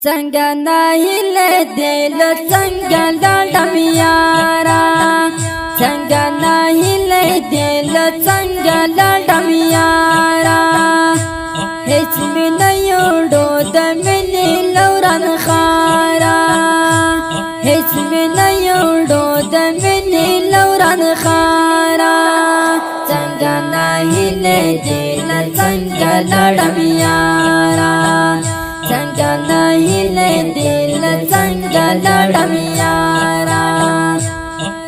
څنګه ناهیله دل څنګه لاړم یارا څنګه ناهیله دل څنګه لاړم یارا هیڅ مې نه یوړو د مینې لورن خارا هیڅ مې نه یوړو د مینې لورن خارا څنګه ناهیله دل څنګه لاړم یارا څنګه ناهیله دل څنګه لاړم یارا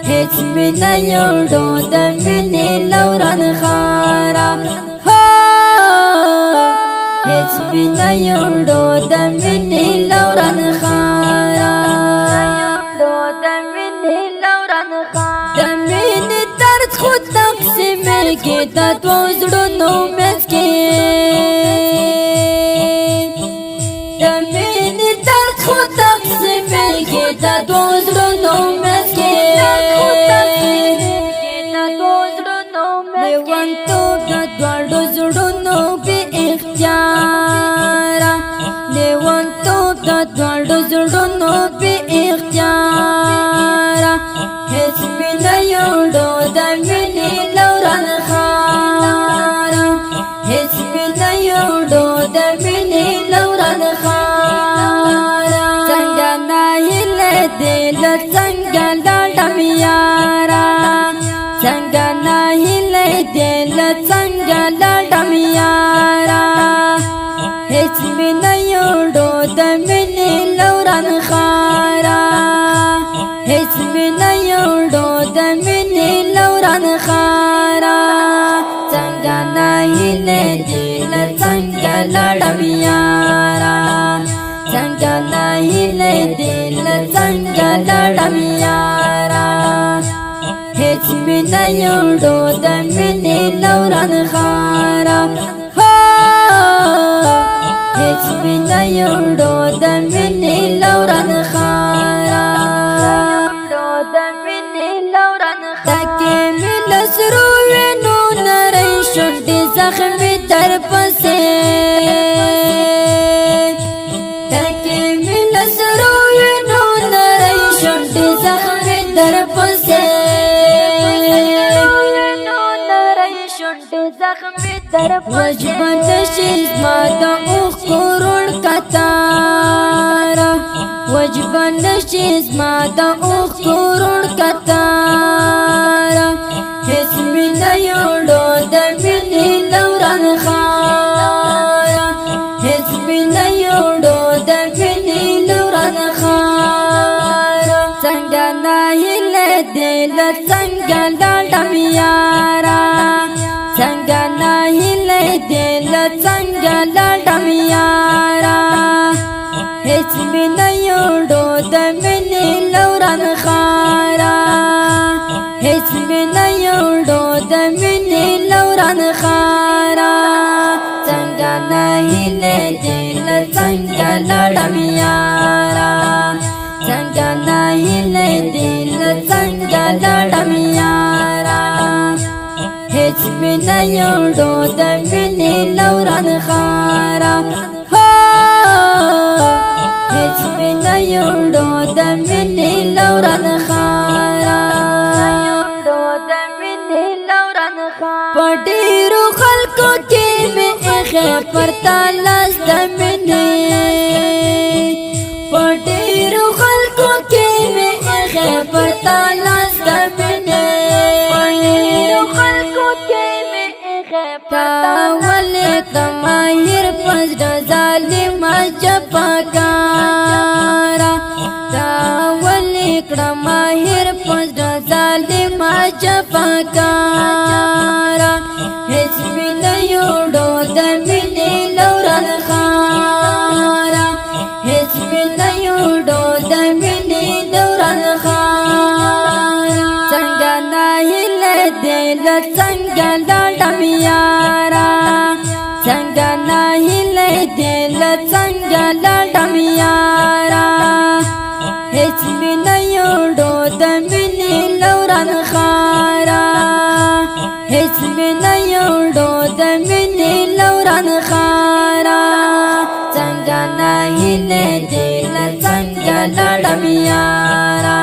هیڅ مې نه یوړو د مینې لورن خارا هیڅ مې نه یوړو د مینې لورن خارا د مینې درد خو تقسیمېږي د دوو زړونو منځ کې دا دوزرونو مسکے لیوانتوب دا دوارو زړونو بی اختیارا لیوانتوب دا دوارو زړونو بی اختیارا هیڅ مې نه یوړو د مینې لورن خارا هیڅ مې نه یوړو د مینې لورن خارا څنګه ناهیله دل څنګه لاړم یارا څنګه ناهیله دل څنګه لاړم یارا هیڅ مې نه یوړو د مینې لورن خارا هیڅ مې نه یوړو د مینې لورن خارا څنګه ناهیله دل څنګه لاړم یارا څنګه ناهیله دل څنګه لاړم یارا هیڅ مې نه یوړو د مینې لورن خارا هیڅ مې نه یوړو د مینې لورن خارا تکې مې له سرو وینو نرۍ شونډې زخمې در پسې وجبه نشي زما د اوښکو روڼ کتاره وجبه نشي زما د اوښکو روڼ کتاره هیڅ مې نه یوړو د مینې لورن خارا هیڅ مې نه یوړو د مینې لورن خارا څنګه ناهیله دل څنګه لاړم یارا څنګه ناهیله دل څنګه لاړم یارا هیڅ مې نه یوړو د مینې لورن خارا هیڅ مې نه یوړو د مینې لورن خارا څنګه ناهیله دل څنګه لاړم یارا څنګه ناهیله دل څنګه لاړم یارا هیڅ مې نه یوړو د مینې لورن خارا هیڅ مې نه یوړو د مینې لورن خارا په ډېرو خلکو کې مې ایښی پر تا لاس د مینې په ډېرو خلکو کې مې ایښی پر تا لاس د مینې تا ولې کماهر پس ظالمه جفاکارا تا ولې کړه ماهر پس ظالمه جفاکارا هیڅ مې نه یوړو د مینې لورن خارا هیڅ مې نه یوړو د مینې لورن خارا څنګه ناهیله دل څنګه لاړم یارا څنګه ناهیله دل څنګه لاړم یارا هیڅ مې نه یوړو د مینې لورن خارا هیڅ مې نه یوړو د مینې لورن خارا څنګه ناهیله لړم یارا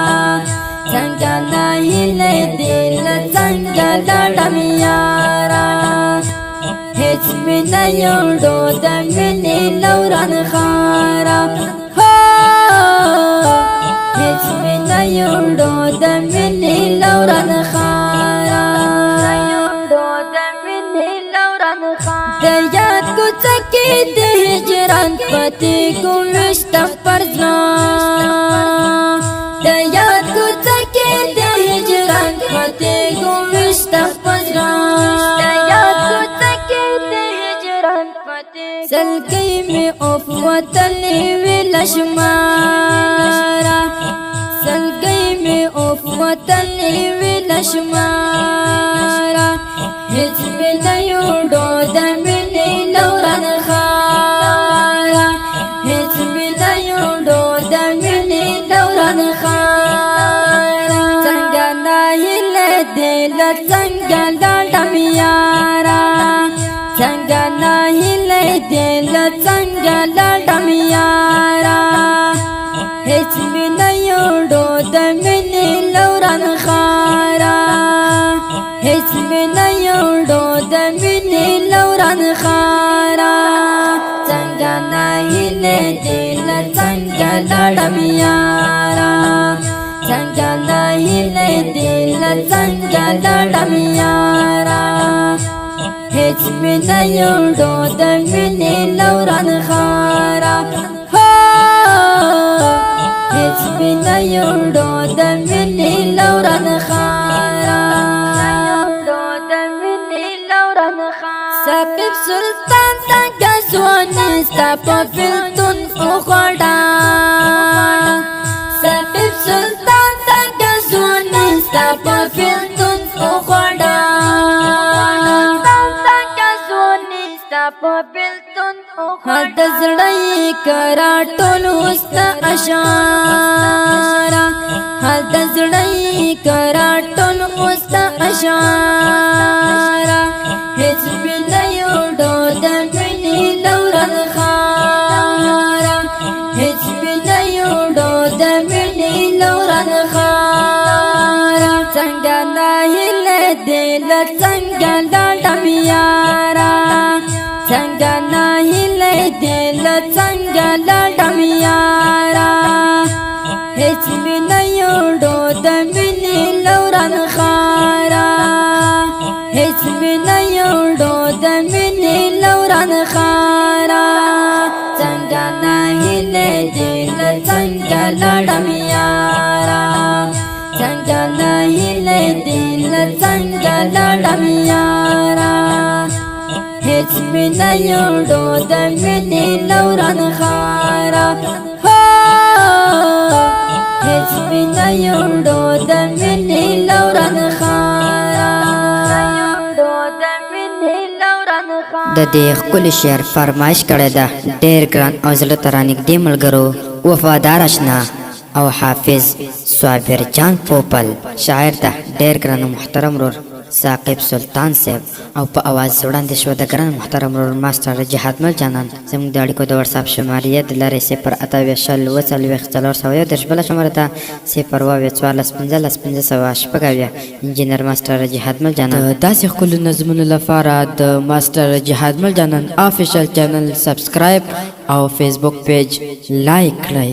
څنګه نه هیلې دل څنګه لړم یارا هیڅ مې نه یوړو د مینې لوران خارا هیڅ مې نه یوړو د مینې لوران خارا د یاد کوڅه کې د هجران پتې ګلشتم پر زړه د یاد کوڅه کې د هجران پتې ګلشتم پر زړه د یاد کوڅه کې د هجران پتې سلګۍ مې اوف وتلې وې لشمارا سلګۍ مې اوف وتلې وې لشمارا هیڅ مې نه یوړو د مینې لوران خارا هیڅ مې نه یوړو د مینې لوران خارا څنګه نه هیلې دل څنګه لړم یارا څنګه نه هیلې دل څنګه لړم یارا هیڅ مې نه یوړو د مینې لوران خارا هیڅ مې نه یوړو د مینې لوران خارا څنګه نه هیلې دل څنګه لړم یارا څنګه نه هیلې دل څنګه لړم یارا هیڅ مې نه یوړو د مینې لوران خارا هیڅ مې نه یوړو د مینې لوران خارا ساقب سلطان تنگا زوانی ستا پا فلتون اخوڑا ساقب سلطان تنگا زوانی ستا پا فلتون اخوڑا حد زړی کرا ټولو ستا اشارا حد زړی کرا ټولو ستا اشارا هیڅ مې نه یوړو د مینې لوران خارا هیڅ مې نه یوړو د مینې لوران خارا څنګه نه هیلې دل څنګه لړم یارا څنګه نه هیلې دل څنګه لړم یارا هیڅ مې نه یوړو د مینې لوران خارا هیڅ مې نه یوړو د مینې لوران خارا څنګه نه هیلې دل څنګه لړم یارا څنګه نه هیلې دل څنګه لړم یارا هیڅ مې نه یوړو د مینې لوران خارا هیڅ مې نه یوړو د مینې لوران خارا د دې ښکلي شعر فرمایش کړی ده ډېر ګران او زړه ته رانږدې ملګرو وفادار اشنا او حافظ صابر جان پوپل شاعر ته ډېر ګران او محترم ورور ثاقب سلطان صاحب او په اواز وړاندې شو د ګران محترم ورور ماسټر جهاد مل جانان زموږ د اړیکو د واتساپ شمارې د لارې 08040401510 بله شماره ده 024141515 انجینر ماسټر جهاد مل جانان داسې ښکلو نظمونو لپاره د ماسټر جهاد مل جانان افیشل چینل سبسکرایب او فیسبوک پیج لایک کړئ